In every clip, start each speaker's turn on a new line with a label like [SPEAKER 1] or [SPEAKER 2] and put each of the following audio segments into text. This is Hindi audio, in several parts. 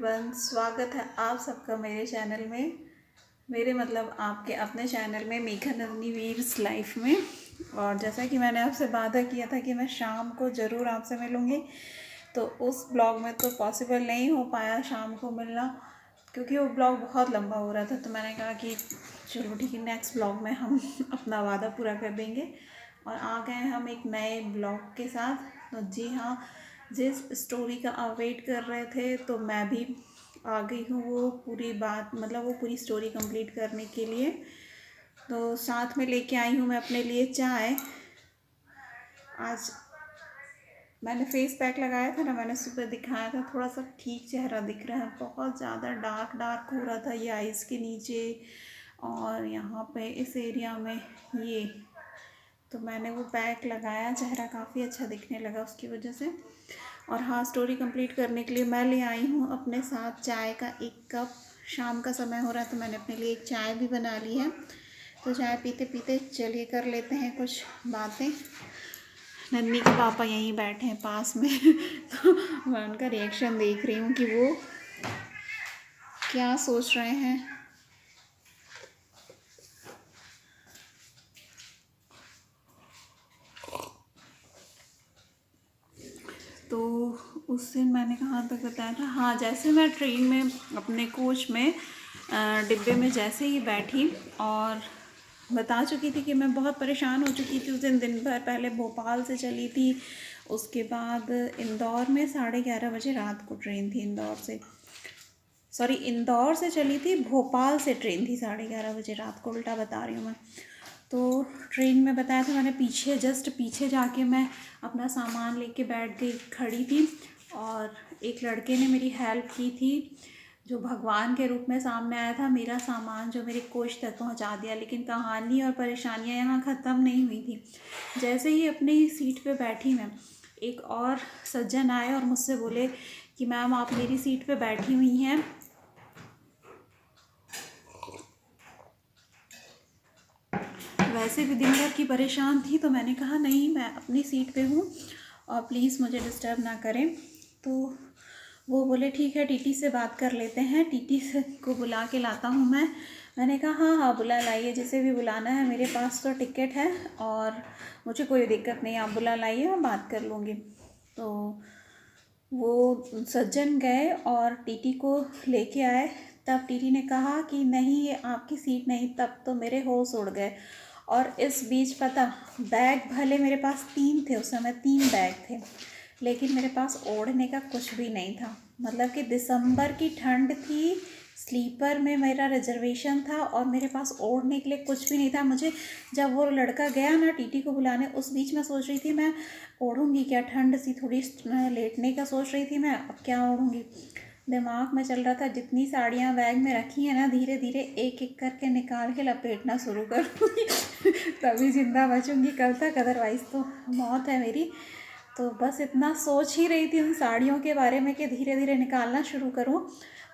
[SPEAKER 1] एवरीवन, स्वागत है आप सबका मेरे चैनल में, मेरे मतलब आपके अपने चैनल में मेघा नंदिनी वीर्स लाइफ में। और जैसा कि मैंने आपसे वादा किया था कि मैं शाम को ज़रूर आपसे मिलूँगी, तो उस ब्लॉग में तो पॉसिबल नहीं हो पाया शाम को मिलना, क्योंकि वो ब्लॉग बहुत लंबा हो रहा था। तो मैंने कहा कि चलो ठीक है, नेक्स्ट ब्लॉग में हम अपना वादा पूरा कर देंगे। और आ गए हम एक नए ब्लॉग के साथ। तो जी हाँ, जिस स्टोरी का आप वेट कर रहे थे तो मैं भी आ गई हूँ वो पूरी बात, मतलब वो पूरी स्टोरी कंप्लीट करने के लिए। तो साथ में लेके आई हूँ मैं अपने लिए चाय। आज मैंने फेस पैक लगाया था ना, मैंने सुबह दिखाया था, थोड़ा सा ठीक चेहरा दिख रहा है। बहुत ज़्यादा डार्क डार्क हो रहा था ये आइज़ के नीचे और यहाँ पे इस एरिया में ये। तो मैंने वो पैक लगाया, चेहरा काफ़ी अच्छा दिखने लगा उसकी वजह से। और हाँ, स्टोरी कंप्लीट करने के लिए मैं ले आई हूँ अपने साथ चाय का 1 कप। शाम का समय हो रहा है तो मैंने अपने लिए एक चाय भी बना ली है। तो चाय पीते पीते चलिए कर लेते हैं कुछ बातें। नन्नी के पापा यहीं बैठे हैं पास में तो मैं उनका रिएक्शन देख रही हूँ कि वो क्या सोच रहे हैं। तो उस दिन मैंने कहाँ तक बताया था, हाँ, जैसे मैं ट्रेन में अपने कोच में डिब्बे में जैसे ही बैठी और बता चुकी थी कि मैं बहुत परेशान हो चुकी थी उस दिन भर। पहले भोपाल से चली थी, उसके बाद इंदौर में 11:30 बजे रात को ट्रेन थी। इंदौर से चली थी, भोपाल से ट्रेन थी 11:30 बजे रात को, उल्टा बता रही हूँ मैं। तो ट्रेन में बताया था मैंने, जस्ट पीछे जाके मैं अपना सामान लेके बैठ गई, खड़ी थी। और एक लड़के ने मेरी हेल्प की थी, जो भगवान के रूप में सामने आया था, मेरा सामान जो मेरे कोच तक पहुंचा दिया। लेकिन कहानी और परेशानियां यहाँ ख़त्म नहीं हुई थी। जैसे ही अपनी सीट पे बैठी मैं, एक और सज्जन आए और मुझसे बोले कि मैम आप मेरी सीट पे बैठी हुई हैं। वैसे भी दिन भर की परेशान थी, तो मैंने कहा नहीं, मैं अपनी सीट पे हूँ और प्लीज़ मुझे डिस्टर्ब ना करें। तो वो बोले ठीक है, टीटी से बात कर लेते हैं, टीटी से को बुला के लाता हूँ मैं। मैंने कहा हाँ हाँ, बुला लाइए, जिसे भी बुलाना है, मेरे पास तो टिकट है और मुझे कोई दिक्कत नहीं, आप बुला लाइए, मैं बात कर लूँगी। तो वो सज्जन गए और टीटी को लेके आए। तब टीटी ने कहा कि नहीं, ये आपकी सीट नहीं। तब तो मेरे होश उड़ गए। और इस बीच पता, बैग भले मेरे पास 3 थे, उस समय 3 बैग थे, लेकिन मेरे पास ओढ़ने का कुछ भी नहीं था। मतलब कि दिसंबर की ठंड थी, स्लीपर में मेरा रिजर्वेशन था और मेरे पास ओढ़ने के लिए कुछ भी नहीं था। मुझे जब वो लड़का गया ना टीटी को बुलाने, उस बीच मैं सोच रही थी मैं ओढ़ूँगी क्या, ठंड सी थोड़ी, लेटने का सोच रही थी मैं, अब क्या ओढ़ूँगी, दिमाग में चल रहा था। जितनी साड़ियाँ बैग में रखी हैं ना, धीरे धीरे एक एक करके निकाल के लपेटना शुरू करूँगी तभी ज़िंदा बचूँगी कल तक, अदरवाइज़ तो मौत है मेरी। तो बस इतना सोच ही रही थी उन साड़ियों के बारे में कि धीरे धीरे निकालना शुरू करूँ।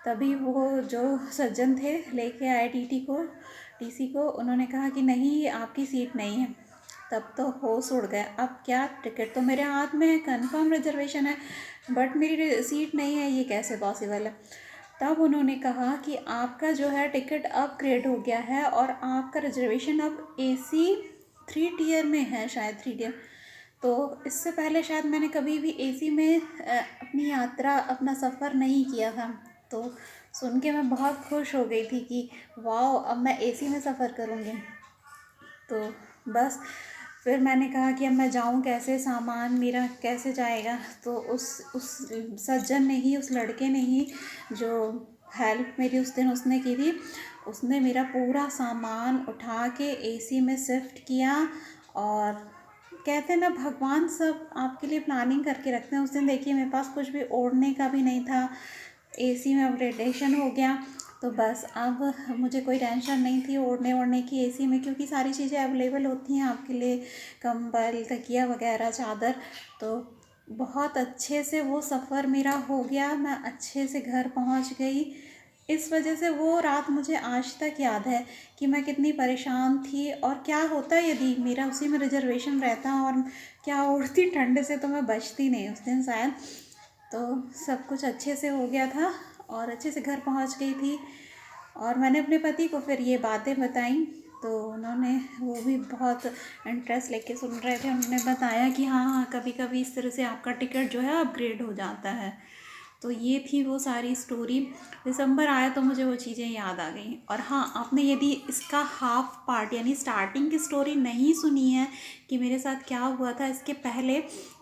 [SPEAKER 1] तभी वो जो सज्जन थे लेके आए टीसी को, उन्होंने कहा कि नहीं, ये आपकी सीट नहीं है। तब तो होश उड़ गया। अब क्या, टिकट तो मेरे हाथ में है, कंफर्म रिजर्वेशन है, बट मेरी सीट नहीं है, ये कैसे पॉसिबल है। तब उन्होंने कहा कि आपका जो है टिकट अपग्रेड हो गया है और आपका रिजर्वेशन अब AC 3 टियर में है, शायद 3 टियर। तो इससे पहले शायद मैंने कभी भी AC में अपनी यात्रा, अपना सफ़र नहीं किया था। तो सुन के मैं बहुत खुश हो गई थी कि वाह, अब मैं AC में सफ़र करूँगी। तो बस फिर मैंने कहा कि अब मैं जाऊँ कैसे, सामान मेरा कैसे जाएगा। तो उस सज्जन ने ही, उस लड़के ने ही, जो हेल्प मेरी उस दिन उसने की थी, उसने मेरा पूरा सामान उठा के AC में शिफ्ट किया। और कहते हैं ना, भगवान सब आपके लिए प्लानिंग करके रखते हैं। उस दिन देखिए, मेरे पास कुछ भी ओढ़ने का भी नहीं था, AC में अपग्रेडेशन हो गया। तो बस अब मुझे कोई टेंशन नहीं थी ओढ़ने की AC में, क्योंकि सारी चीज़ें अवेलेबल होती हैं आपके लिए, कंबल, तकिया वगैरह, चादर। तो बहुत अच्छे से वो सफ़र मेरा हो गया, मैं अच्छे से घर पहुंच गई। इस वजह से वो रात मुझे आज तक याद है कि मैं कितनी परेशान थी और क्या होता यदि मेरा उसी में रिजर्वेशन रहता, और क्या उड़ती ठंड से तो मैं बचती नहीं उस दिन शायद। तो सब कुछ अच्छे से हो गया था और अच्छे से घर पहुंच गई थी। और मैंने अपने पति को फिर ये बातें बताई, तो उन्होंने, वो भी बहुत इंटरेस्ट लेके सुन रहे थे। उन्होंने बताया कि हाँ हाँ, कभी कभी इस तरह से आपका टिकट जो है अपग्रेड हो जाता है। तो ये थी वो सारी स्टोरी। दिसंबर आया तो मुझे वो चीज़ें याद आ गई। और हाँ, आपने यदि इसका हाफ पार्ट यानी स्टार्टिंग की स्टोरी नहीं सुनी है कि मेरे साथ क्या हुआ था इसके पहले,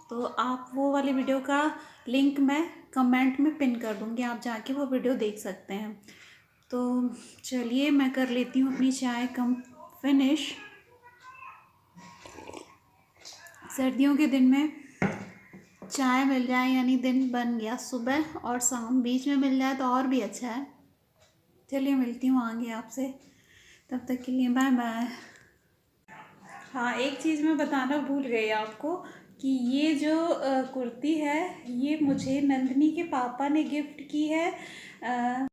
[SPEAKER 1] तो आप वो वाली वीडियो का लिंक मैं कमेंट में पिन कर दूँगी, आप जाके वो वीडियो देख सकते हैं। तो चलिए मैं कर लेती हूँ अपनी चाय कम फिनिश। सर्दियों के दिन में चाय मिल जाए यानी दिन बन गया, सुबह और शाम बीच में मिल जाए तो और भी अच्छा है। चलिए मिलती हूँ आगे आपसे, तब तक के लिए बाय बाय। हाँ, एक चीज़ मैं बताना भूल गई आपको कि ये जो कुर्ती है ये मुझे नंदिनी के पापा ने गिफ्ट की है।